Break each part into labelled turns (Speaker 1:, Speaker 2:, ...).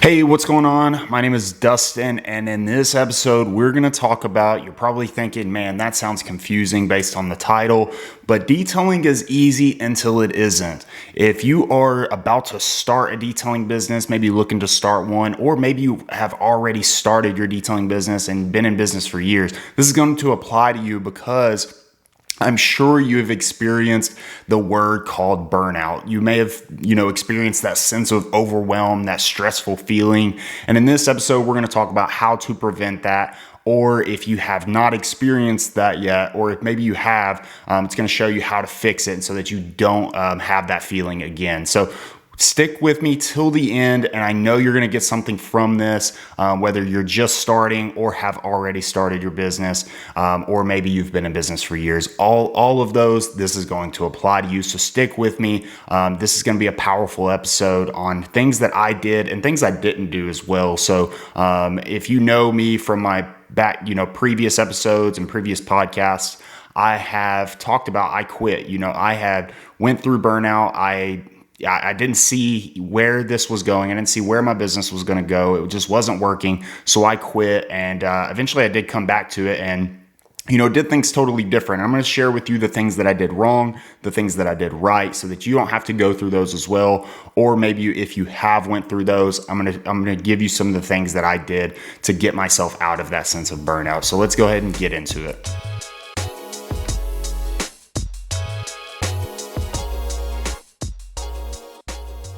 Speaker 1: Hey, what's going on? My name is Dustin, and in this episode, we're going to talk about, you're probably thinking, man, that sounds confusing based on the title, but detailing is easy until it isn't. If you are about to start a detailing business, maybe looking to start one, or maybe you have already started your detailing business and been in business for years, this is going to apply to you because I'm sure you have experienced the word called burnout. You may have, experienced that sense of overwhelm, that stressful feeling. And in this episode, we're going to talk about how to prevent that. Or if you have not experienced that yet, or if maybe you have, it's going to show you how to fix it so that you don't have that feeling again. So stick with me till the end, and I know you're going to get something from this, whether you're just starting or have already started your business, or maybe you've been in business for years. All of those, this is going to apply to you, so stick with me. This is going to be a powerful episode on things that I did and things I didn't do as well. So if you know me from my back, previous episodes and previous podcasts, I have talked about I quit. I had went through burnout. I didn't see where this was going. I didn't see where my business was going to go. It just wasn't working. So I quit, and eventually I did come back to it and did things totally different. I'm going to share with you the things that I did wrong, the things that I did right, so that you don't have to go through those as well. Or maybe if you have went through those, I'm going to give you some of the things that I did to get myself out of that sense of burnout. So let's go ahead and get into it.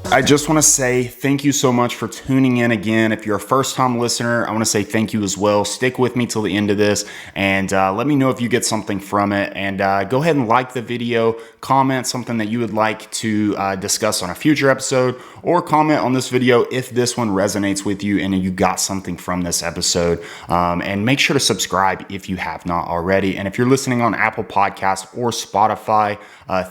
Speaker 1: I just want to say thank you so much for tuning in again. If you're a first-time listener, I want to say thank you as well. Stick with me till the end of this, and let me know if you get something from it. And go ahead and like the video, comment something that you would like to discuss on a future episode, or comment on this video if this one resonates with you and you got something from this episode. And make sure to subscribe if you have not already. And if you're listening on Apple Podcasts or Spotify,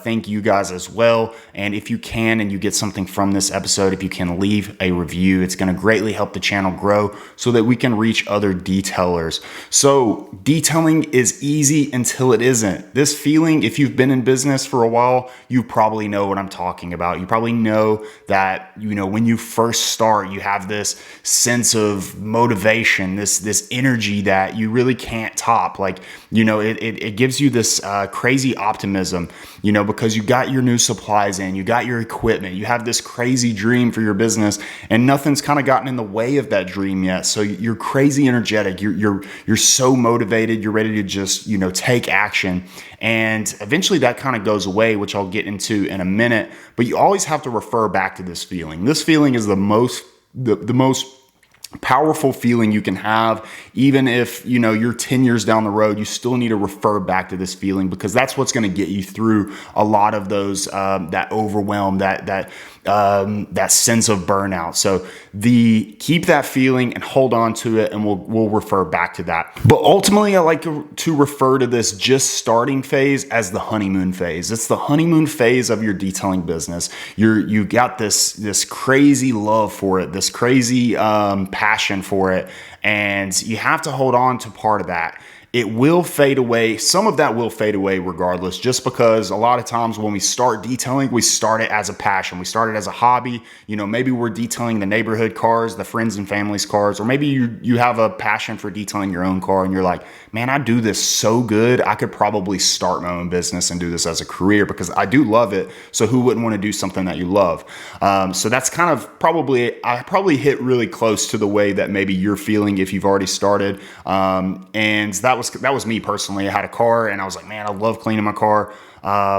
Speaker 1: thank you guys as well. And if you can and you get something from this episode, if you can leave a review, it's going to greatly help the channel grow so that we can reach other detailers. So detailing is easy until it isn't. This feeling, if you've been in business for a while, you probably know what I'm talking about. You probably know that, when you first start, you have this sense of motivation, this energy that you really can't top. It gives you this crazy optimism, because you got your new supplies in, you got your equipment, you have this crazy dream for your business, and nothing's kind of gotten in the way of that dream yet. So you're crazy energetic. You're so motivated. You're ready to just, take action. And eventually that kind of goes away, which I'll get into in a minute. But you always have to refer back to this feeling. This feeling is the most powerful feeling you can have. Even if you're 10 years down the road, you still need to refer back to this feeling, because that's what's going to get you through a lot of those that overwhelm, that sense of burnout. So keep that feeling and hold on to it, and we'll refer back to that. But ultimately, I like to refer to this just starting phase as the honeymoon phase. It's the honeymoon phase of your detailing business. You got this crazy love for it, this crazy passion for it, and you have to hold on to part of that. It will fade away. Some of that will fade away regardless, just because a lot of times when we start detailing, we start it as a passion. We start it as a hobby. Maybe we're detailing the neighborhood cars, the friends and family's cars, or maybe you have a passion for detailing your own car and you're like, man, I do this so good. I could probably start my own business and do this as a career because I do love it. So who wouldn't want to do something that you love? So that's kind of I probably hit really close to the way that maybe you're feeling if you've already started. And that was me personally. I had a car and I was like, man, I love cleaning my car.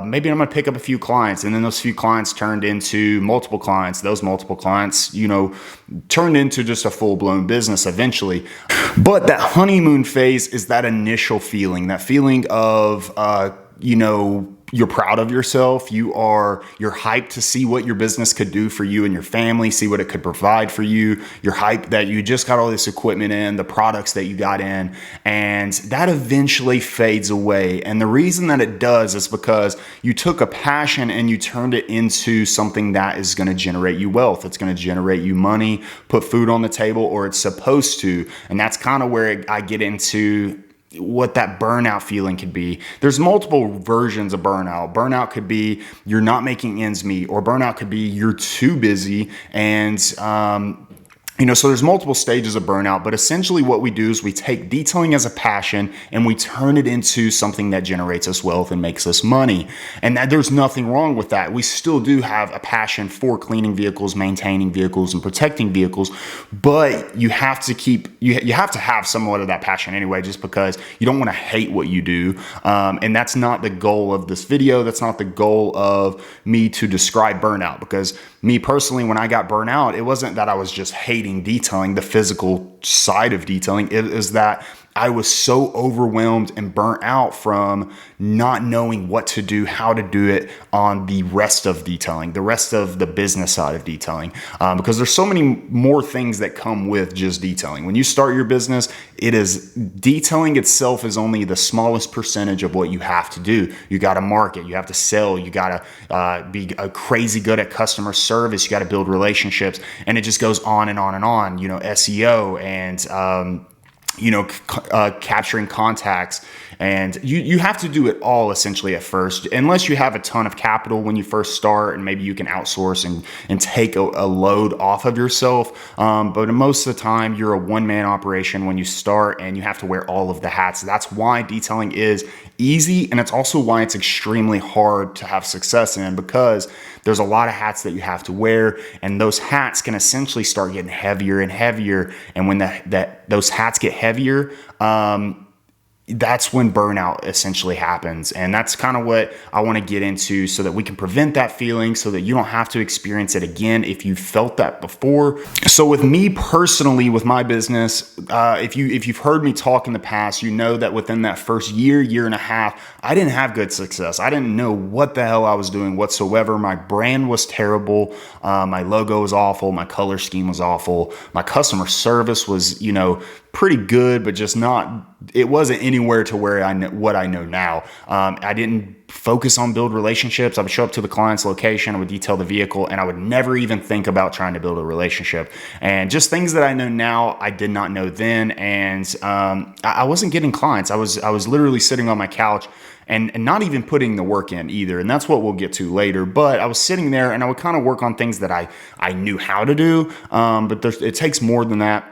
Speaker 1: Maybe I'm going to pick up a few clients. And then those few clients turned into multiple clients. Those multiple clients, turned into just a full-blown business eventually. But that honeymoon phase is that initial feeling, that feeling of, you're proud of yourself. You're hyped to see what your business could do for you and your family, see what it could provide for you. You're hyped that you just got all this equipment in, the products that you got in, and that eventually fades away. And the reason that it does is because you took a passion and you turned it into something that is going to generate you wealth. It's going to generate you money, put food on the table, or it's supposed to. And that's kind of where I get into what that burnout feeling could be. There's multiple versions of burnout. Burnout could be you're not making ends meet, or burnout could be you're too busy and So there's multiple stages of burnout, but essentially what we do is we take detailing as a passion and we turn it into something that generates us wealth and makes us money. And that there's nothing wrong with that. We still do have a passion for cleaning vehicles, maintaining vehicles, and protecting vehicles, but you have to you have to have somewhat of that passion anyway, just because you don't want to hate what you do. And that's not the goal of this video. That's not the goal of me to describe burnout, because me personally, when I got burnt out, it wasn't that I was just hating detailing, the physical side of detailing. It is that I was so overwhelmed and burnt out from not knowing what to do, how to do it on the rest of detailing, the rest of the business side of detailing, because there's so many more things that come with just detailing. When you start your business, detailing itself is only the smallest percentage of what you have to do. You got to market, you have to sell, you got to be crazy good at customer service, you got to build relationships, and it just goes on and on and on. SEO and capturing contacts, and you have to do it all essentially at first, unless you have a ton of capital when you first start, and maybe you can outsource and take a load off of yourself. But most of the time, you're a one-man operation when you start, and you have to wear all of the hats. That's why detailing is easy, and it's also why it's extremely hard to have success in, because there's a lot of hats that you have to wear, and those hats can essentially start getting heavier and heavier. And when those hats get heavier, that's when burnout essentially happens. And that's kind of what I want to get into, so that we can prevent that feeling, so that you don't have to experience it again if you felt that before. So with me personally, with my business, if you've heard me talk in the past, you know that within that first year and a half, I didn't have good success. I didn't know what the hell I was doing whatsoever. My brand was terrible. My logo was awful. My color scheme was awful. My customer service was, pretty good, but just not, it wasn't anywhere to where what I know now. I didn't focus on build relationships. I would show up to the client's location, I would detail the vehicle, and I would never even think about trying to build a relationship. And just things that I know now, I did not know then. And I wasn't getting clients. I was literally sitting on my couch and not even putting the work in either. And that's what we'll get to later. But I was sitting there and I would kind of work on things that I knew how to do. But it takes more than that.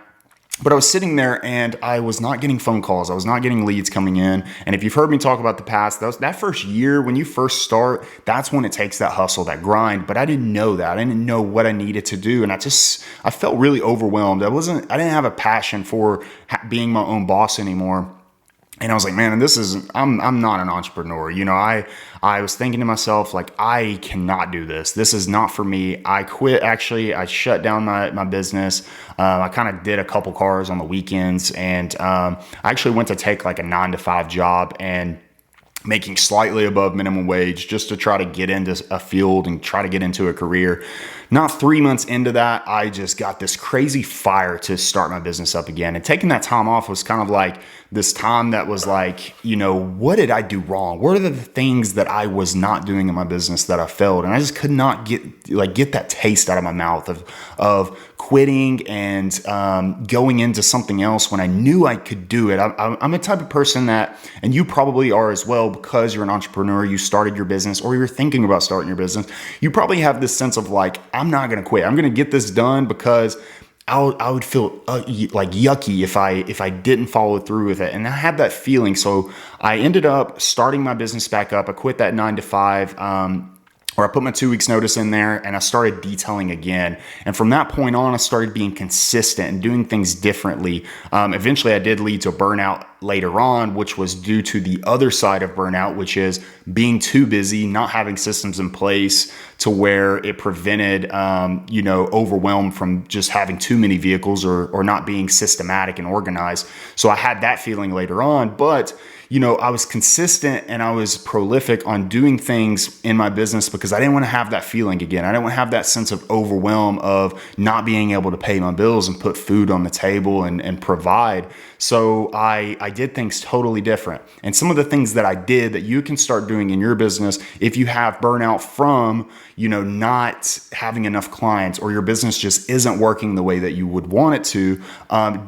Speaker 1: But I was sitting there and I was not getting phone calls. I was not getting leads coming in. And if you've heard me talk about the past, that first year, when you first start, that's when it takes that hustle, that grind. But I didn't know that. I didn't know what I needed to do. And I felt really overwhelmed. I didn't have a passion for being my own boss anymore. And I was like, man, I'm not an entrepreneur. I was thinking to myself, like, I cannot do this. This is not for me. I quit. Actually, I shut down my business. I kind of did a couple cars on the weekends, and I actually went to take like a 9-to-5 job and making slightly above minimum wage just to try to get into a field and try to get into a career. Not 3 months into that, I just got this crazy fire to start my business up again. And taking that time off was kind of like this time that was like, what did I do wrong? What are the things that I was not doing in my business that I failed? And I just could not get that taste out of my mouth of quitting and going into something else when I knew I could do it. I'm a type of person that, and you probably are as well, because you're an entrepreneur, you started your business, or you're thinking about starting your business, you probably have this sense of like, I'm not going to quit. I'm going to get this done, because I would feel like yucky if I didn't follow through with it. And I had that feeling. So I ended up starting my business back up. I quit that 9-to-5, or I put my 2 weeks notice in there, and I started detailing again. And from that point on, I started being consistent and doing things differently. Eventually I did lead to burnout later on, which was due to the other side of burnout, which is being too busy, not having systems in place to where it prevented, overwhelm from just having too many vehicles or not being systematic and organized. So I had that feeling later on, but I was consistent and I was prolific on doing things in my business because I didn't want to have that feeling again. I didn't want to have that sense of overwhelm of not being able to pay my bills and put food on the table and provide. So I did things totally different. And some of the things that I did that you can start doing in your business, if you have burnout from, not having enough clients, or your business just isn't working the way that you would want it to,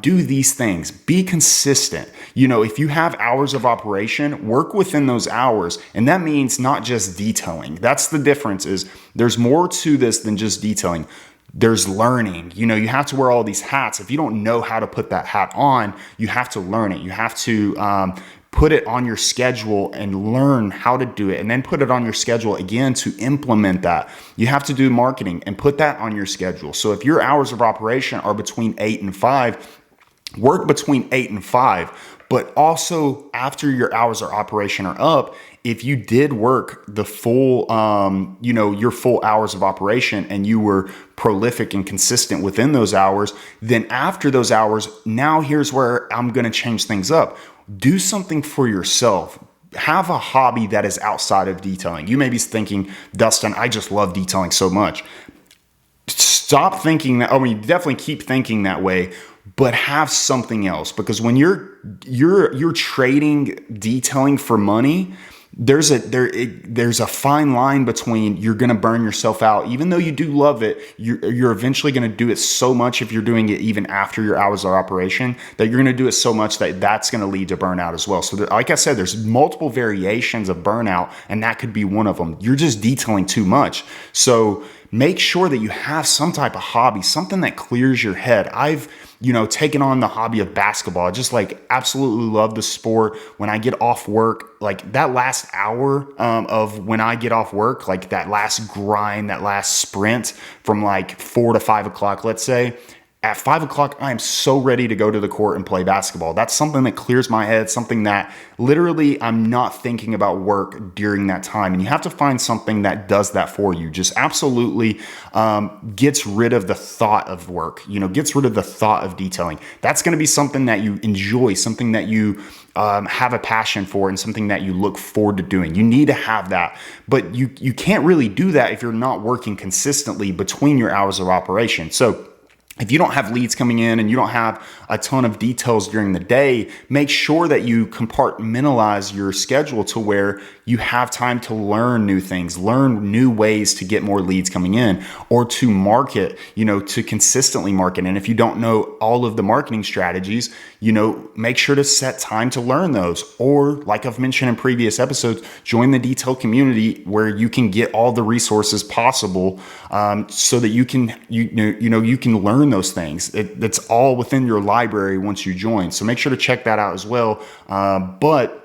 Speaker 1: do these things. Be consistent. If you have hours of operation, work within those hours. And that means not just detailing. That's the difference. Is there's more to this than just detailing. There's learning. You have to wear all these hats. If you don't know how to put that hat on, you have to learn it. You have to put it on your schedule and learn how to do it, and then put it on your schedule again to implement that. You have to do marketing and put that on your schedule. So if your hours of operation are between 8 and 5, work between 8 and 5. But also, after your hours of operation are up, if you did work the full, your full hours of operation, and you were prolific and consistent within those hours, then after those hours, now here's where I'm going to change things up. Do something for yourself. Have a hobby that is outside of detailing. You may be thinking, Dustin, I just love detailing so much. Stop thinking that. Definitely keep thinking that way, but have something else, because when you're trading detailing for money, there's a fine line between you're going to burn yourself out. Even though you do love it, you're eventually going to do it so much, if you're doing it even after your hours of operation, that you're going to do it so much that that's going to lead to burnout as well. So like I said, there's multiple variations of burnout, and that could be one of them. You're just detailing too much. So make sure that you have some type of hobby, something that clears your head. I've taken on the hobby of basketball. I just absolutely love the sport. When I get off work, that last hour of when I get off work, that last grind, that last sprint from 4 to 5 o'clock, let's say, at 5 o'clock, I am so ready to go to the court and play basketball. That's something that clears my head, something that literally I'm not thinking about work during that time. And you have to find something that does that for you. Just absolutely gets rid of the thought of work, gets rid of the thought of detailing. That's going to be something that you enjoy, something that you have a passion for, and something that you look forward to doing. You need to have that, but you can't really do that if you're not working consistently between your hours of operation. So if you don't have leads coming in and you don't have a ton of details during the day, make sure that you compartmentalize your schedule to where you have time to learn new things, learn new ways to get more leads coming in, or to market, to consistently market. And if you don't know all of the marketing strategies, make sure to set time to learn those. Or like I've mentioned in previous episodes, join the detail community where you can get all the resources possible, so that you can, you can learn those things. It's all within your library once you join. So make sure to check that out as well. But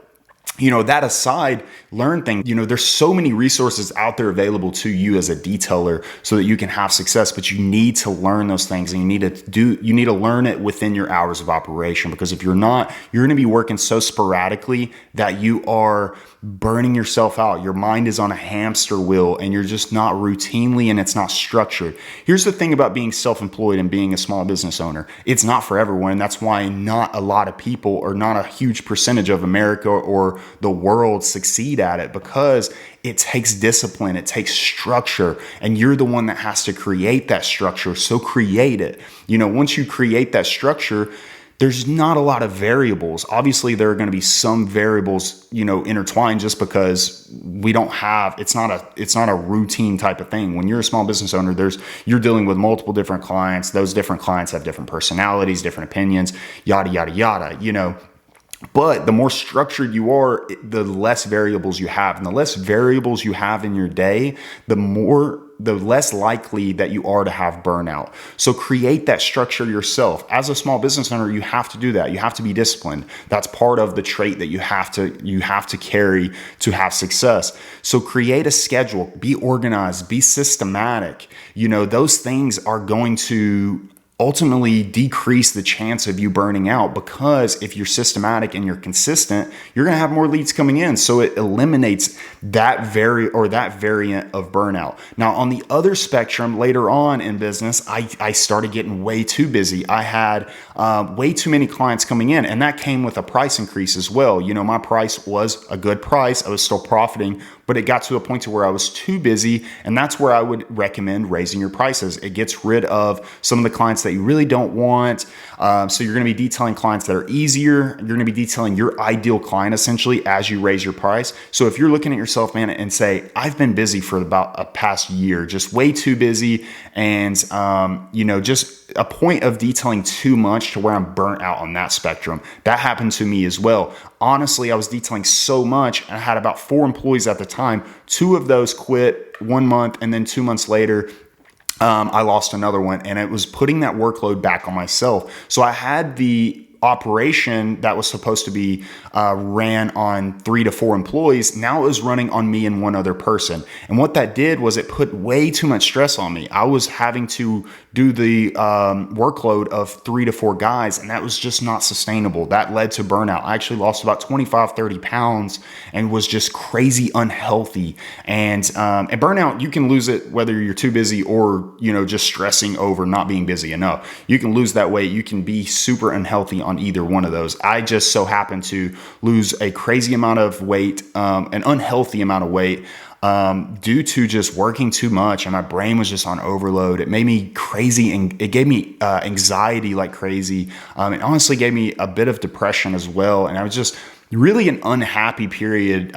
Speaker 1: that aside, learn things. There's so many resources out there available to you as a detailer so that you can have success, but you need to learn those things, and you need to learn it within your hours of operation, because if you're not, you're going to be working so sporadically that you are burning yourself out. Your mind is on a hamster wheel, and you're just not routinely, and it's not structured. Here's the thing about being self-employed and being a small business owner. It's not for everyone. That's why not a lot of people, or not a huge percentage of America or the world, succeed at it, because it takes discipline, it takes structure, and you're the one that has to create that structure. So create it. Once you create that structure, there's not a lot of variables. Obviously, there are going to be some variables, intertwined, just because it's not a routine type of thing. When you're a small business owner, you're dealing with multiple different clients. Those different clients have different personalities, different opinions, yada, yada, yada, But the more structured you are, the less variables you have. And the less variables you have in your day, the less likely that you are to have burnout. So create that structure yourself. As a small business owner, you have to do that. You have to be disciplined. That's part of the trait that you have to carry to have success. So create a schedule, be organized, be systematic. Those things are going to ultimately decrease the chance of you burning out, because if you're systematic and you're consistent, you're going to have more leads coming in. So it eliminates that variant of burnout. Now, on the other spectrum, later on in business, I started getting way too busy. I had way too many clients coming in, and that came with a price increase as well. My price was a good price. I was still profiting, but it got to a point to where I was too busy, and that's where I would recommend raising your prices. It gets rid of some of the clients that you really don't want. So you're going to be detailing clients that are easier. You're going to be detailing your ideal client essentially as you raise your price. So if you're looking at yourself, man, and say, I've been busy for about a past year, just way too busy, and just a point of detailing too much to where I'm burnt out on that spectrum. That happened to me as well. Honestly, I was detailing so much, and I had about 4 employees at the time. 2 of those quit 1 month, and then 2 months later, I lost another one, and it was putting that workload back on myself. So I had the operation that was supposed to be ran on 3 to 4 employees. Now it was running on me and one other person. And what that did was it put way too much stress on me. I was having to do the workload of 3 to 4 guys, and that was just not sustainable. That led to burnout. I actually lost about 25, 30 pounds and was just crazy unhealthy. And burnout, you can lose it whether you're too busy or, just stressing over not being busy enough. You can lose that weight. You can be super unhealthy on either one of those. I just so happened to lose a crazy amount of weight, an unhealthy amount of weight, due to just working too much, and my brain was just on overload. It made me crazy, and it gave me anxiety like crazy. It honestly gave me a bit of depression as well, and I was just really an unhappy period.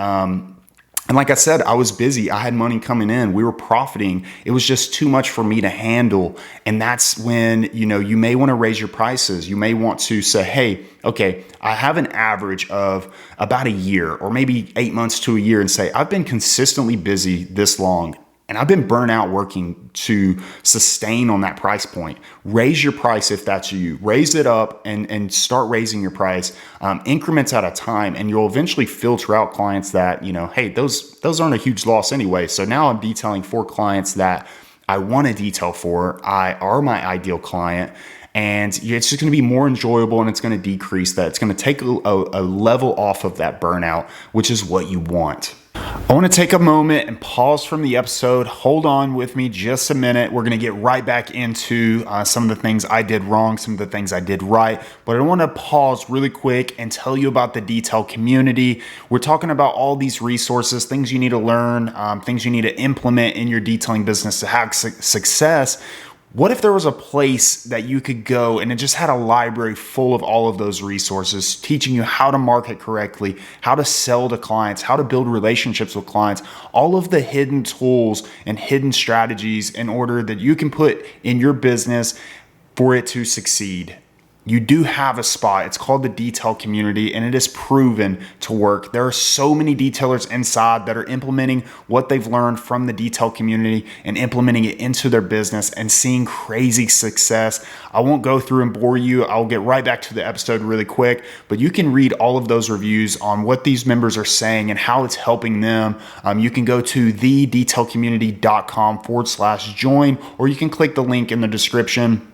Speaker 1: And like I said, I was busy. I had money coming in. We were profiting. It was just too much for me to handle. And that's when, you may want to raise your prices. You may want to say, hey, okay, I have an average of about a year or maybe 8 months to a year, and say, I've been consistently busy this long. And I've been burnt out working to sustain on that price point. Raise your price if that's you. Raise it up and start raising your price, increments at a time, and you'll eventually filter out clients that, hey, those aren't a huge loss anyway. So now I'm detailing 4 clients that I want to detail for. Are my ideal client. And it's just going to be more enjoyable, and it's going to decrease that. It's going to take a level off of that burnout, which is what you want. I want to take a moment and pause from the episode. Hold on with me just a minute. We're going to get right back into some of the things I did wrong, some of the things I did right. But I want to pause really quick and tell you about the detail community. We're talking about all these resources, things you need to learn, things you need to implement in your detailing business to have success. What if there was a place that you could go and it just had a library full of all of those resources, teaching you how to market correctly, how to sell to clients, how to build relationships with clients, all of the hidden tools and hidden strategies in order that you can put in your business for it to succeed? You do have a spot. It's called the detail community, and it is proven to work. There are so many detailers inside that are implementing what they've learned from the detail community and implementing it into their business and seeing crazy success. I won't go through and bore you. I'll get right back to the episode really quick, but you can read all of those reviews on what these members are saying and how it's helping them. You can go to thedetailcommunity.com/join, or you can click the link in the description.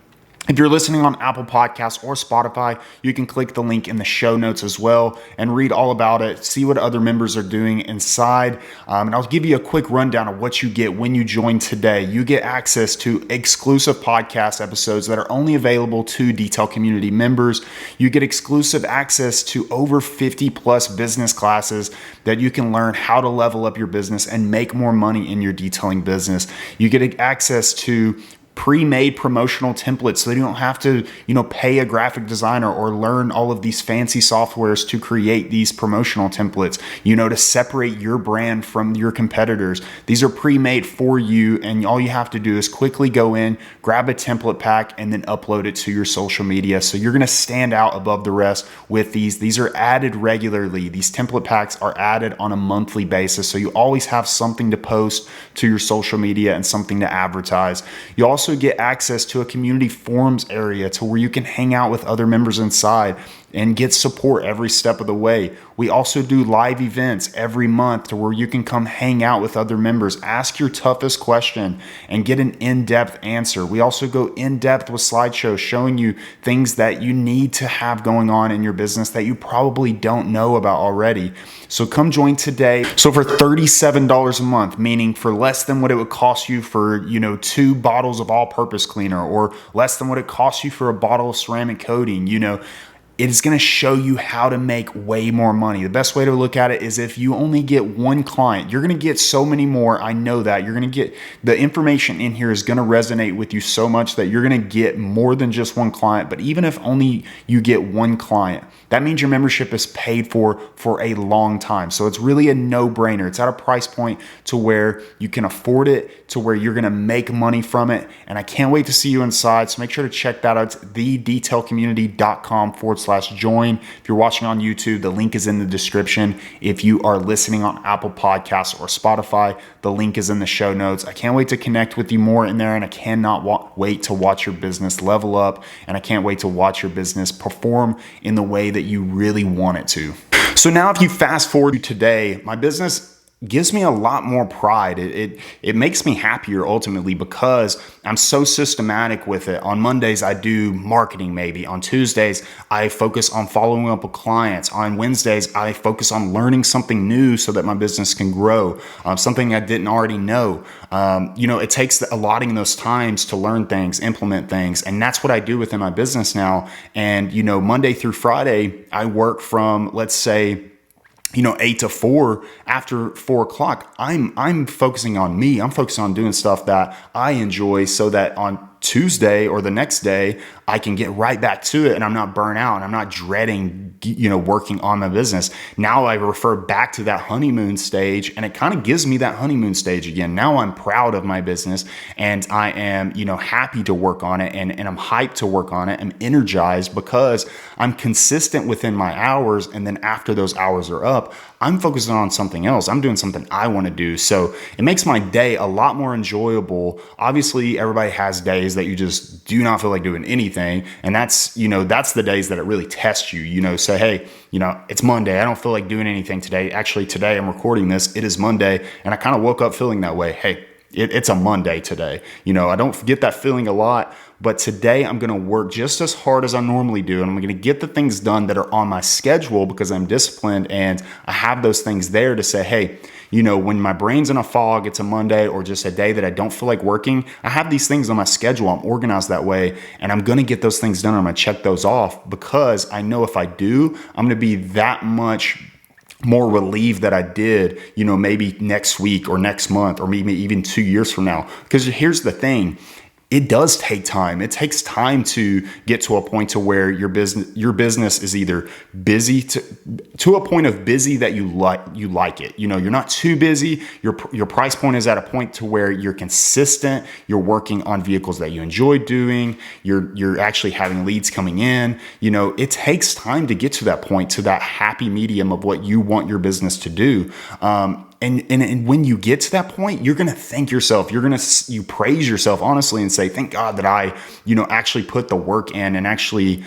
Speaker 1: If you're listening on Apple Podcasts or Spotify, you can click the link in the show notes as well and read all about it, see what other members are doing inside. And I'll give you a quick rundown of what you get when you join today. You get access to exclusive podcast episodes that are only available to Detail Community members. You get exclusive access to over 50 plus business classes that you can learn how to level up your business and make more money in your detailing business. You get access to pre-made promotional templates so that you don't have to, pay a graphic designer or learn all of these fancy softwares to create these promotional templates, to separate your brand from your competitors. These are pre-made for you, and all you have to do is quickly go in, grab a template pack, and then upload it to your social media. So you're going to stand out above the rest with these. These are added regularly. These template packs are added on a monthly basis. So you always have something to post to your social media and something to advertise. You also get access to a community forums area to where you can hang out with other members inside and get support every step of the way. We also do live events every month to where you can come hang out with other members, ask your toughest question, and get an in-depth answer. We also go in-depth with slideshows showing you things that you need to have going on in your business that you probably don't know about already. So come join today. So for $37 a month, meaning for less than what it would cost you for, 2 bottles of all-purpose cleaner, or less than what it costs you for a bottle of ceramic coating, it is going to show you how to make way more money. The best way to look at it is if you only get one client, you're going to get so many more. I know that you're going to get the information in here is going to resonate with you so much that you're going to get more than just one client. But even if only you get one client, that means your membership is paid for a long time. So it's really a no-brainer. It's at a price point to where you can afford it, to where you're going to make money from it. And I can't wait to see you inside. So make sure to check that out. It's thedetailcommunity.com/join. patreon.com/join. If you're watching on YouTube, the link is in the description. If you are listening on Apple Podcasts or Spotify, the link is in the show notes. I can't wait to connect with you more in there, and I cannot wait to watch your business level up, and I can't wait to watch your business perform in the way that you really want it to. So now if you fast forward to today, my business gives me a lot more pride. It makes me happier ultimately because I'm so systematic with it. On Mondays, I do marketing maybe. On Tuesdays, I focus on following up with clients. On Wednesdays, I focus on learning something new so that my business can grow, something I didn't already know. It takes allotting those times to learn things, implement things. And that's what I do within my business now. And, Monday through Friday, I work from, let's say, 8 to 4. After 4 o'clock, I'm focusing on me. I'm focusing on doing stuff that I enjoy so that on Tuesday or the next day, I can get right back to it and I'm not burnt out and I'm not dreading, working on my business. Now I refer back to that honeymoon stage and it kind of gives me that honeymoon stage again. Now I'm proud of my business and I am, happy to work on it and I'm hyped to work on it. I'm energized because I'm consistent within my hours. And then after those hours are up, I'm focusing on something else. I'm doing something I want to do. So it makes my day a lot more enjoyable. Obviously, everybody has days that you just do not feel like doing anything. And that's the days that it really tests you, say, hey, it's Monday. I don't feel like doing anything today. Actually, today I'm recording this. It is Monday. And I kind of woke up feeling that way. Hey, it's a Monday today. I don't get that feeling a lot, but today I'm going to work just as hard as I normally do. And I'm going to get the things done that are on my schedule because I'm disciplined and I have those things there to say, hey, when my brain's in a fog, it's a Monday or just a day that I don't feel like working. I have these things on my schedule. I'm organized that way and I'm going to get those things done. I'm going to check those off because I know if I do, I'm going to be that much more relieved that I did, maybe next week or next month or maybe even 2 years from now. Because here's the thing. It does take time. It takes time to get to a point to where your business is either busy to a point of busy that you like it. You're not too busy. Your price point is at a point to where you're consistent. You're working on vehicles that you enjoy doing. You're actually having leads coming in. It takes time to get to that point, to that happy medium of what you want your business to do. And when you get to that point, you're going to thank yourself. You praise yourself honestly and say, thank God that I, actually put the work in and actually,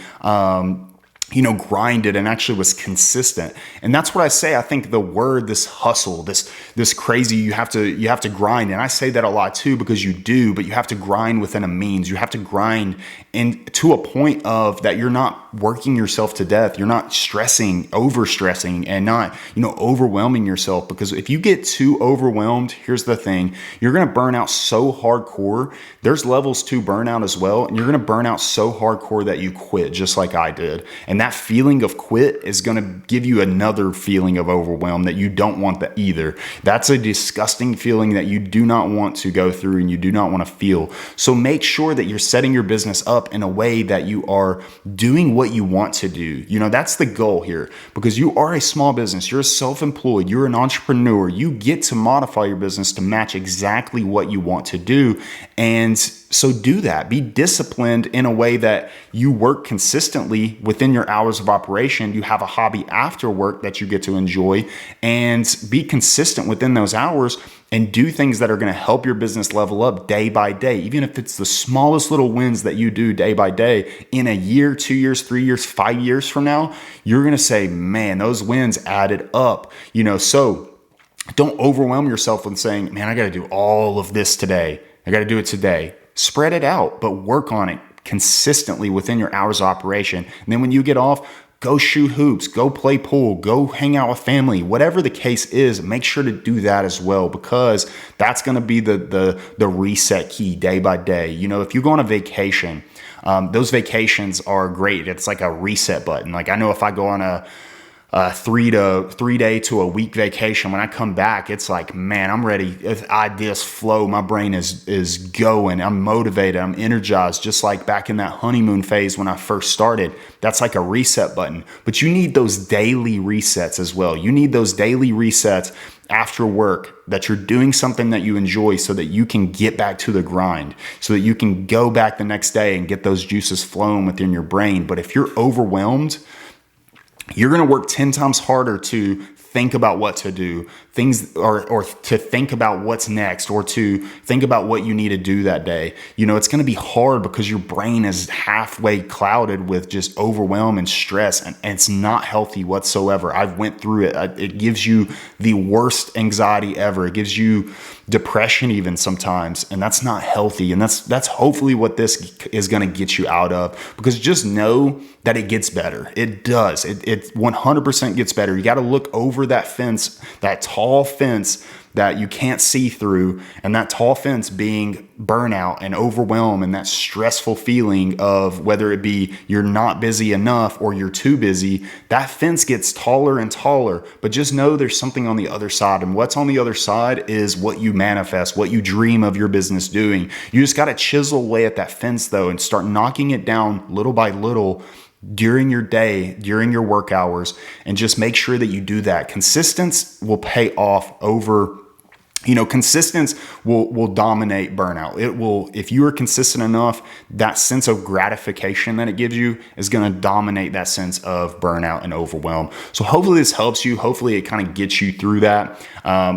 Speaker 1: grinded and actually was consistent. And that's what I say. I think the word, this hustle, this crazy, you have to grind. And I say that a lot too, because you do, but you have to grind within a means. You have to grind to a point of that you're not working yourself to death. You're not overstressing and not, overwhelming yourself. Because if you get too overwhelmed, here's the thing, you're going to burn out so hardcore. There's levels to burnout as well. And you're going to burn out so hardcore that you quit, just like I did. And that feeling of quit is going to give you another feeling of overwhelm that you don't want that either. That's a disgusting feeling that you do not want to go through and you do not want to feel. So make sure that you're setting your business up in a way that you are doing what you want to do. That's the goal here, because you are a small business. You're self-employed. You're an entrepreneur. You get to modify your business to match exactly what you want to do. And so do that. Be disciplined in a way that you work consistently within your hours of operation. You have a hobby after work that you get to enjoy, and be consistent within those hours and do things that are going to help your business level up day by day. Even if it's the smallest little wins that you do day by day, in a year, 2 years, 3 years, 5 years from now, you're going to say, man, those wins added up. So don't overwhelm yourself with saying, man, I got to do all of this today. I got to do it today. Spread it out, but work on it consistently within your hours of operation. And then when you get off, go shoot hoops, go play pool, go hang out with family, whatever the case is, make sure to do that as well, because that's going to be the reset key day by day. If you go on a vacation, those vacations are great. It's like a reset button. Like I know if I go on a 3 day to a week vacation, when I come back, it's like, man, I'm ready. Ideas flow. My brain is going. I'm motivated. I'm energized, just like back in that honeymoon phase when I first started. That's like a reset button. But you need those daily resets as well. You need those daily resets after work, that you're doing something that you enjoy so that you can get back to the grind, so that you can go back the next day and get those juices flowing within your brain. But if you're overwhelmed, you're going to work 10 times harder to think about what to do, things, or to think about what's next, or to think about what you need to do that day. It's going to be hard because your brain is halfway clouded with just overwhelm and stress, and it's not healthy whatsoever. I've went through it. It gives you the worst anxiety ever. It gives you depression even sometimes, and that's not healthy. And that's hopefully what this is going to get you out of, because just know that it gets better. It does. It 100% gets better. You got to look over that fence, that tall fence that you can't see through, and that tall fence being burnout and overwhelm and that stressful feeling of whether it be you're not busy enough or you're too busy. That fence gets taller and taller, but just know there's something on the other side, and what's on the other side is what you manifest, what you dream of your business doing. You just got to chisel away at that fence though, and start knocking it down little by little during your day, during your work hours, and just make sure that you do that. Consistency will pay off over, consistency will dominate burnout. It will, if you are consistent enough, that sense of gratification that it gives you is going to dominate that sense of burnout and overwhelm. So hopefully this helps you. Hopefully it kind of gets you through that,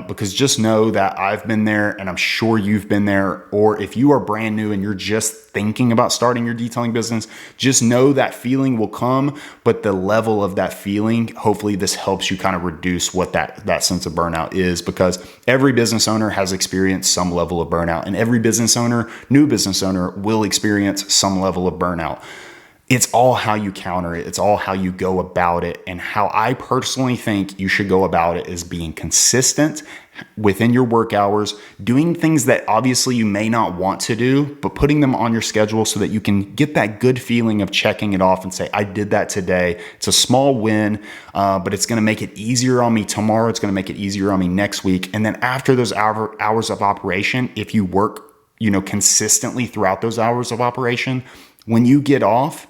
Speaker 1: because just know that I've been there, and I'm sure you've been there. Or if you are brand new and you're just thinking about starting your detailing business, just know that feeling will come, but the level of that feeling, hopefully this helps you kind of reduce what that sense of burnout is, because every business owner has experienced some level of burnout, and every business owner, new business owner, will experience some level of burnout. It's all how you counter it. It's all how you go about it. And how I personally think you should go about it is being consistent within your work hours, doing things that obviously you may not want to do, but putting them on your schedule so that you can get that good feeling of checking it off and say, I did that today. It's a small win, but it's going to make it easier on me tomorrow. It's going to make it easier on me next week. And then after those hours of operation, if you work, consistently throughout those hours of operation, when you get off,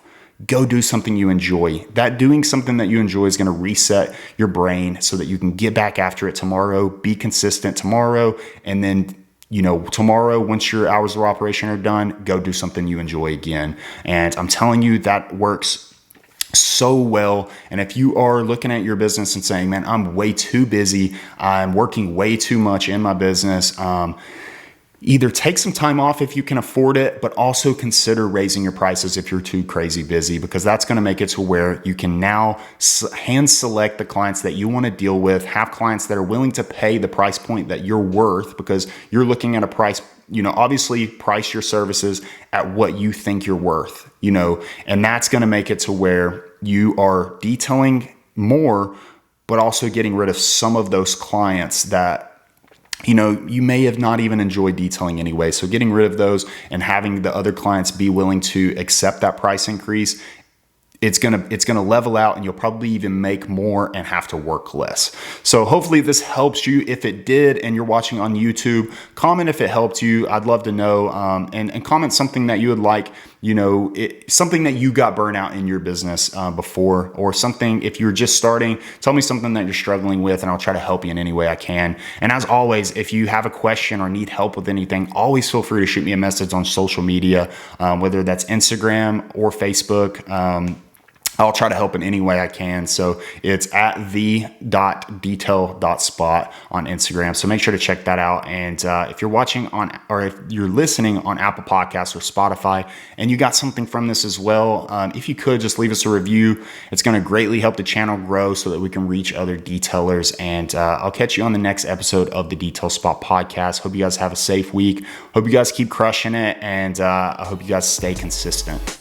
Speaker 1: go do something you enjoy. That doing something that you enjoy is going to reset your brain so that you can get back after it tomorrow, be consistent tomorrow, and then, tomorrow, once your hours of operation are done, go do something you enjoy again. And I'm telling you, that works so well. And if you are looking at your business and saying, man, I'm way too busy, I'm working way too much in my business, either take some time off if you can afford it, but also consider raising your prices if you're too crazy busy, because that's going to make it to where you can now hand select the clients that you want to deal with, have clients that are willing to pay the price point that you're worth, because you're looking at a price, obviously price your services at what you think you're worth, and that's going to make it to where you are detailing more, but also getting rid of some of those clients that you may have not even enjoyed detailing anyway. So getting rid of those and having the other clients be willing to accept that price increase, it's gonna level out, and you'll probably even make more and have to work less. So hopefully this helps you. If it did, and you're watching on YouTube, comment if it helped you. I'd love to know, and comment something that you would like, something that you got burnout in your business before, or something, if you're just starting, tell me something that you're struggling with, and I'll try to help you in any way I can. And as always, if you have a question or need help with anything, always feel free to shoot me a message on social media, whether that's Instagram or Facebook. I'll try to help in any way I can. So it's at the.detail.spot on Instagram. So make sure to check that out. And if you're watching or if you're listening on Apple Podcasts or Spotify, and you got something from this as well, if you could just leave us a review, it's going to greatly help the channel grow so that we can reach other detailers. And I'll catch you on the next episode of the Detail Spot podcast. Hope you guys have a safe week. Hope you guys keep crushing it. And I hope you guys stay consistent.